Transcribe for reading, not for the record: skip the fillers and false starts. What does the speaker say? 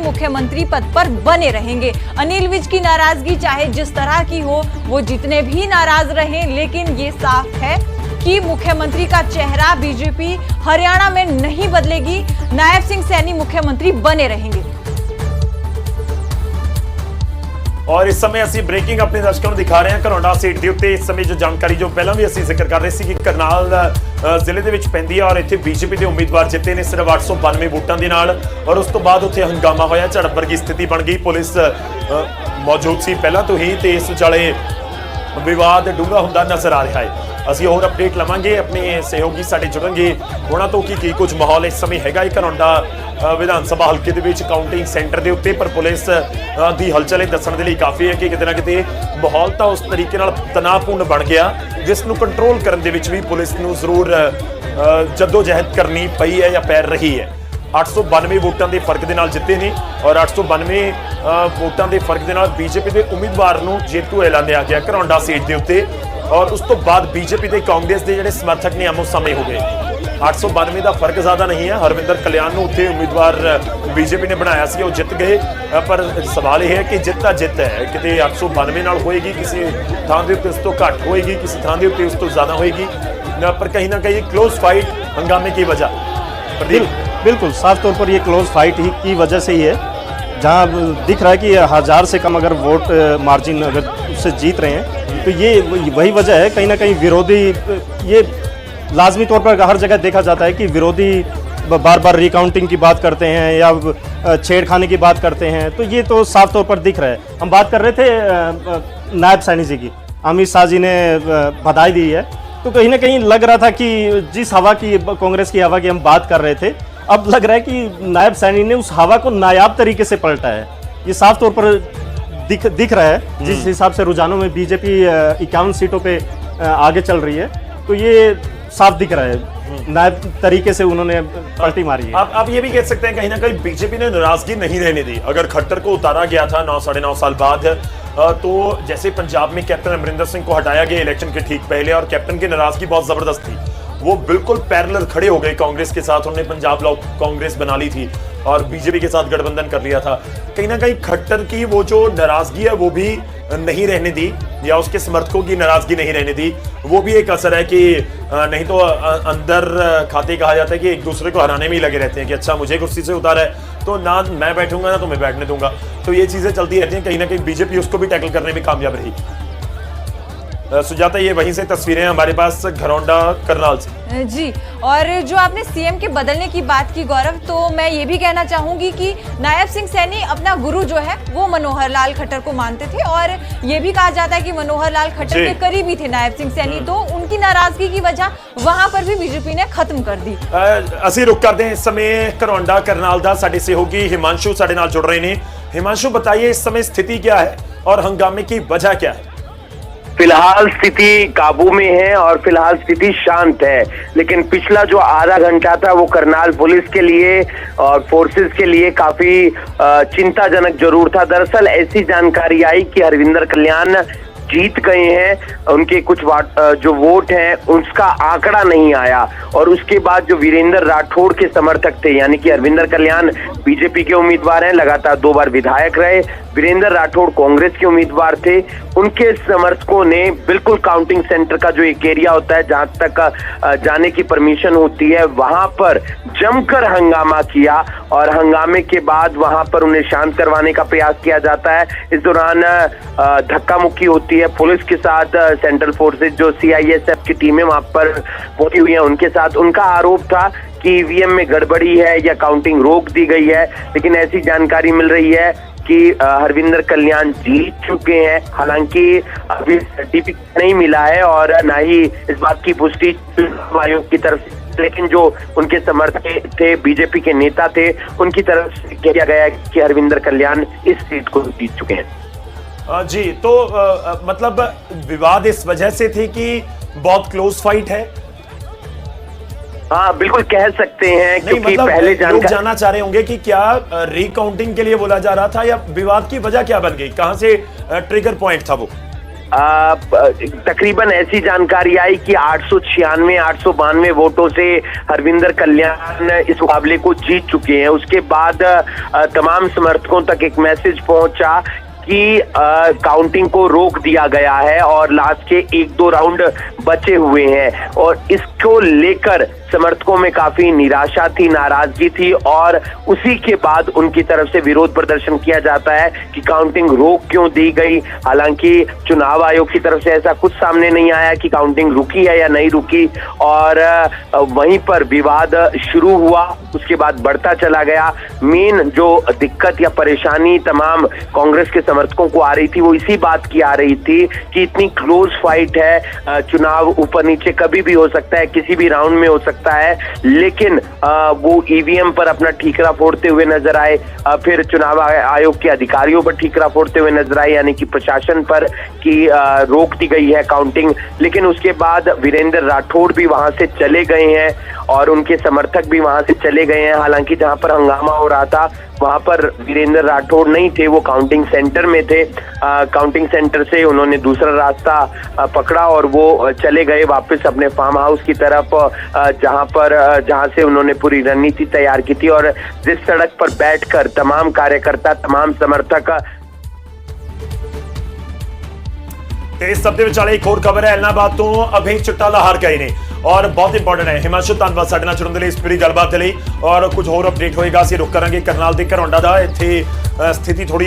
मुख्यमंत्री पद पर बने रहेंगे। अनिल विज की नाराजगी चाहे जिस तरह की हो, वो जितने भी नाराज रहें, लेकिन ये साफ है कि मुख्यमंत्री का चेहरा बीजेपी हरियाणा में नहीं बदलेगी। नायब सिंह सैनी मुख्यमंत्री बने रहेंगे। और इस समय ਅਸੀਂ ब्रेकिंग अपने दर्शकों ਨੂੰ ਦਿਖਾ ਰਹੇ ਹਾਂ ਘਰੌਂਡਾ ਸੀਟ ਦੇ ਉੱਤੇ। ਇਸ ਸਮੇਂ ਜੋ ਜਾਣਕਾਰੀ ਜੋ ਪਹਿਲਾਂ ਵੀ ਅਸੀਂ ਜ਼ਿਕਰ ਕਰ ਰਹੇ ਸੀ ਕਿ ਕਰਨਾਲ ਜ਼ਿਲ੍ਹੇ ਦੇ ਵਿੱਚ ਪੈਂਦੀ ਹੈ ਔਰ ਇੱਥੇ ਬੀਜੇਪੀ ਦੇ ਉਮੀਦਵਾਰ ਜਿੱਤੇ ਨੇ ਸਿਰਫ 892 ਵੋਟਾਂ ਦੇ ਨਾਲ। ਔਰ ਉਸ ਤੋਂ ਬਾਅਦ ਉੱਥੇ ਹੰਗਾਮਾ ਹੋਇਆ, ਝੜਪ ਵਰਗੀ ਸਥਿਤੀ ਬਣ ਗਈ। ਪੁਲਿਸ ਮੌਜੂਦ ਸੀ ਪਹਿਲਾਂ ਤੋਂ ਹੀ ਤੇ ਇਸ ਵਿਚਾਲੇ ਵਿਵਾਦ ਡੂੰਘਾ ਹੁੰਦਾ ਨਜ਼ਰ ਆ ਰਿਹਾ ਹੈ। ਅਸੀਂ ਹੋਰ ਅਪਡੇਟ ਲਵਾਂਗੇ, ਆਪਣੇ ਸਹਿਯੋਗੀ ਸਾਡੇ ਜੁੜਨਗੇ ਉਹਨਾਂ ਤੋਂ ਕਿ ਕੀ ਕੁਝ ਮਾਹੌਲ ਇਸ ਸਮੇਂ ਹੈਗਾ ਇਹ ਘਰੌਂਡਾ ਵਿਧਾਨ ਸਭਾ ਹਲਕੇ ਦੇ ਵਿੱਚ ਕਾਊਂਟਿੰਗ ਸੈਂਟਰ ਦੇ ਉੱਤੇ। ਪਰ ਪੁਲਿਸ ਦੀ ਹਲਚਲ ਇਹ ਦੱਸਣ ਦੇ ਲਈ ਕਾਫੀ ਹੈ ਕਿ ਕਿਤੇ ਨਾ ਕਿਤੇ ਮਾਹੌਲ ਤਾਂ ਉਸ ਤਰੀਕੇ ਨਾਲ ਤਣਾਅਪੂਰਨ ਬਣ ਗਿਆ ਜਿਸ ਨੂੰ ਕੰਟਰੋਲ ਕਰਨ ਦੇ ਵਿੱਚ ਵੀ ਪੁਲਿਸ ਨੂੰ ਜ਼ਰੂਰ ਜਦੋਜਹਿਦ ਕਰਨੀ ਪਈ ਹੈ ਜਾਂ ਪੈ ਰਹੀ ਹੈ। 892 ਵੋਟਾਂ ਦੇ ਫਰਕ ਦੇ ਨਾਲ ਜਿੱਤੇ ਨੇ ਔਰ 892 ਵੋਟਾਂ ਦੇ ਫਰਕ ਦੇ ਨਾਲ ਬੀਜੇਪੀ ਦੇ ਉਮੀਦਵਾਰ ਨੂੰ ਜੇਤੂ ਐਲਾਨਿਆ ਗਿਆ ਘਰੌਂਡਾ ਸੀਟ ਦੇ ਉੱਤੇ। ਔਰ ਉਸ ਤੋਂ ਬਾਅਦ ਬੀਜੇਪੀ ਤੇ ਕਾਂਗਰਸ ਦੇ ਜਿਹੜੇ ਸਮਰਥਕ ਨੇ ਆਮੋ ਸਾਹਮਣੇ ਹੋ ਗਏ। 892 ਦਾ ਫਰਕ ਜ਼ਿਆਦਾ ਨਹੀਂ ਹੈ। ਹਰਵਿੰਦਰ ਕਲਿਆਣ ਨੂੰ ਉੱਥੇ ਉਮੀਦਵਾਰ ਬੀਜੇਪੀ ਨੇ ਬਣਾਇਆ ਸੀ, ਉਹ ਜਿੱਤ ਗਏ। ਪਰ ਸਵਾਲ ਇਹ ਹੈ ਕਿ ਜਿੱਤ ਤਾਂ ਜਿੱਤ ਹੈ, ਕਿਤੇ 892 ਨਾਲ ਹੋਏਗੀ, ਕਿਸੇ ਥਾਂ ਦੇ ਉੱਤੇ ਉਸ ਤੋਂ ਘੱਟ ਹੋਏਗੀ, ਕਿਸੇ ਥਾਂ ਦੇ ਉੱਤੇ ਉਸ ਤੋਂ ਜ਼ਿਆਦਾ होगी। पर कहीं ना कहीं क्लोज फाइट हंगामे की वजह। बिल्कुल साफ तौर पर ये क्लोज फाइट ही की वजह से ही है, जहां दिख रहा है कि 1000 से कम अगर वोट मार्जिन अगर उससे जीत रहे हैं तो ये वही वजह है। कहीं ना कहीं विरोधी, ये लाजमी तौर पर हर जगह देखा जाता है कि विरोधी बार बार रिकाउंटिंग की बात करते हैं या छेड़खानी की बात करते हैं, तो ये तो साफ तौर पर दिख रहा है। हम बात कर रहे थे नायब सैनी जी की, अमित शाह जी ने बधाई दी है, तो कहीं ना कहीं लग रहा था कि जिस हवा की, कांग्रेस की हवा की हम बात कर रहे थे, अब लग रहा है कि नायब सैनी ने उस हवा को नायाब तरीके से पलटा है। ये साफ तौर पर दिख रहा है। जिस हिसाब से रुझानों में बीजेपी 51 सीटों पे आगे चल रही है, तो ये साफ दिख रहा है नायब तरीके से उन्होंने पलटी मारी है। आप ये भी कह सकते हैं कहीं ना कहीं बीजेपी ने नाराजगी नहीं रहने दी। अगर खट्टर को उतारा गया था 9-9.5 साल बाद, तो जैसे पंजाब में कैप्टन अमरिंदर सिंह को हटाया गया इलेक्शन के ठीक पहले और कैप्टन की नाराजगी बहुत जबरदस्त थी, वो बिल्कुल पैरेलल खड़े हो गए कांग्रेस के साथ। उन्होंने पंजाब लॉ कांग्रेस बना ली थी और बीजेपी के साथ गठबंधन कर लिया था। कहीं ना कहीं खट्टर की वो जो नाराजगी है वो भी नहीं रहने दी, या उसके समर्थकों की नाराजगी नहीं रहने दी, वो भी एक असर है कि नहीं तो अंदर खाते कहा जाता है कि एक दूसरे को हराने में ही लगे रहते हैं कि अच्छा मुझे कुर्सी से उतारा है तो ना मैं बैठूंगा ना तुम्हें बैठने दूंगा। तो ये चीजें चलती रहती हैं। कहीं ना कहीं बीजेपी उसको भी टैकल करने में कामयाब रही। सुजाता, ये वहीं से तस्वीरें हमारे पास घरौंडा करनाल से जी। और जो आपने सीएम के बदलने की बात की गौरव, तो मैं ये भी कहना चाहूंगी कि नायब सिंह सैनी अपना गुरु जो है वो मनोहर लाल खट्टर को मानते थे और ये भी कहा जाता है कि मनोहर लाल खट्टर के करीबी थे नायब सिंह सैनी, तो उनकी नाराजगी की वजह वहां पर भी बीजेपी ने खत्म कर दी। ਅਸੀਂ रुक करते हैं इस समय घरौंडा करनाल दा साडे सहयोगी हिमांशु साडे नाल जुड़ रहे हैं। हिमांशु, बताइए इस समय स्थिति क्या है और हंगामे की वजह क्या है? फिलहाल स्थिति काबू में है और फिलहाल स्थिति शांत है, लेकिन पिछला जो आधा घंटा था वो करनाल पुलिस के लिए और फोर्सेस के लिए काफी चिंताजनक जरूर था। दरअसल ऐसी जानकारी आई कि हरविंदर कल्याण जीत गए हैं, उनके कुछ जो वोट हैं उसका आंकड़ा नहीं आया और उसके बाद जो वीरेंद्र राठौड़ के समर्थक थे, यानी कि हरविंदर कल्याण बीजेपी के उम्मीदवार हैं, लगातार 2 बार विधायक रहे, वीरेंद्र राठौड़ कांग्रेस के उम्मीदवार थे, उनके समर्थकों ने बिल्कुल काउंटिंग सेंटर का जो एक एरिया होता है जहां तक जाने की परमिशन होती है वहां पर जमकर हंगामा किया और हंगामे के बाद वहां पर उन्हें शांत करवाने का प्रयास किया जाता है। इस दौरान धक्का मुक्की होती है पुलिस के साथ। सेंट्रल फोर्सेज जो CISF की टीमें वहां पर पहुंची हुई हैं उनके साथ। उनका आरोप था कि ईवीएम में गड़बड़ी है या काउंटिंग रोक दी गई है, लेकिन ऐसी जानकारी मिल रही है कि हरविंदर कल्याण जीत चुके हैं। हालांकि अभी सर्टिफिकेट नहीं मिला है और ना ही इस बात की पुष्टि चुनाव आयोग की तरफ से, लेकिन जो उनके समर्थक थे, बीजेपी के नेता थे, उनकी तरफ से किया गया कि हरविंदर कल्याण इस सीट को जीत चुके हैं। जी, तो मतलब विवाद इस वजह से थे कि बहुत क्लोज फाइट है। हाँ, बिल्कुल कह सकते हैं, क्योंकि मतलब पहले लोग जानना चाह रहे होंगे कि क्या रिकाउंटिंग के लिए बोला जा रहा था या विवाद की वजह क्या बन गई, कहां से ट्रिगर पॉइंट था वो? तकरीबन ऐसी जानकारी आई कि 896 892 वोटों से हरविंदर कल्याण इस मुकाबले को जीत चुके हैं। उसके बाद तमाम समर्थकों तक एक मैसेज पहुंचा कि काउंटिंग को रोक दिया गया है और लास्ट के 1-2 राउंड बचे हुए हैं, और इसको लेकर समर्थकों में काफी निराशा थी, नाराजगी थी, और उसी के बाद उनकी तरफ से विरोध प्रदर्शन किया जाता है कि काउंटिंग रोक क्यों दी गई। हालांकि चुनाव आयोग की तरफ से ऐसा कुछ सामने नहीं आया कि काउंटिंग रुकी है या नहीं रुकी, और वहीं पर विवाद शुरू हुआ, उसके बाद बढ़ता चला गया। मेन जो दिक्कत या परेशानी तमाम कांग्रेस के समर्थकों को आ रही थी वो इसी बात की आ रही थी कि इतनी क्लोज फाइट है, चुनाव ऊपर नीचे कभी भी हो सकता है, किसी भी राउंड में हो सकता है, लेकिन वो ईवीएम पर अपना ठीकरा फोड़ते हुए नजर आए, फिर चुनाव आयोग के अधिकारियों पर ठीकरा फोड़ते हुए नजर आए, यानी कि प्रशासन पर कि रोक दी गई है काउंटिंग। लेकिन उसके बाद वीरेंद्र राठौड़ भी वहां से चले गए हैं और उनके समर्थक भी वहां से चले गए हैं। हालांकि जहां पर हंगामा हो रहा था वहां पर वीरेंद्र राठौड़ नहीं थे, वो काउंटिंग सेंटर में थे। काउंटिंग सेंटर से उन्होंने दूसरा रास्ता पकड़ा और वो चले गए वापस अपने फार्म हाउस की तरफ, जहां से उन्होंने पूरी रणनीति तैयार की थी, और जिस सड़क पर बैठकर तमाम कार्यकर्ता, तमाम समर्थक। इस सब ਦੇ ਵਿਚਾਲੇ ਇੱਕ ਹੋਰ ਖਬਰ ਹੈ ਐਲਨਾਬਾਦ ਤੋਂ ਅਭੀ ਚੁੱਟਾਲਾ ਹਾਰ ਗਏ ਨੇ ਔਰ ਬਹੁਤ ਇੰਪੋਰਟੈਂਟ ਹੈ। ਹਿਮਾਂਸ਼ੂ ਧੰਨਵਾਦ ਸਾਡੇ ਨਾਲ ਜੁੜਨ ਦੇ ਲਈ ਇਸ ਪੂਰੀ ਗੱਲਬਾਤ ਦੇ ਲਈ, ਔਰ ਕੁਝ ਹੋਰ ਅਪਡੇਟ ਹੋਏਗਾ ਅਸੀਂ ਰੁਕ ਕਰਾਂਗੇ ਕਰਨਾਲ ਦੇ ਘਰੌਂਡਾ ਦਾ। ਇੱਥੇ ਸਥਿਤੀ ਥੋੜੀ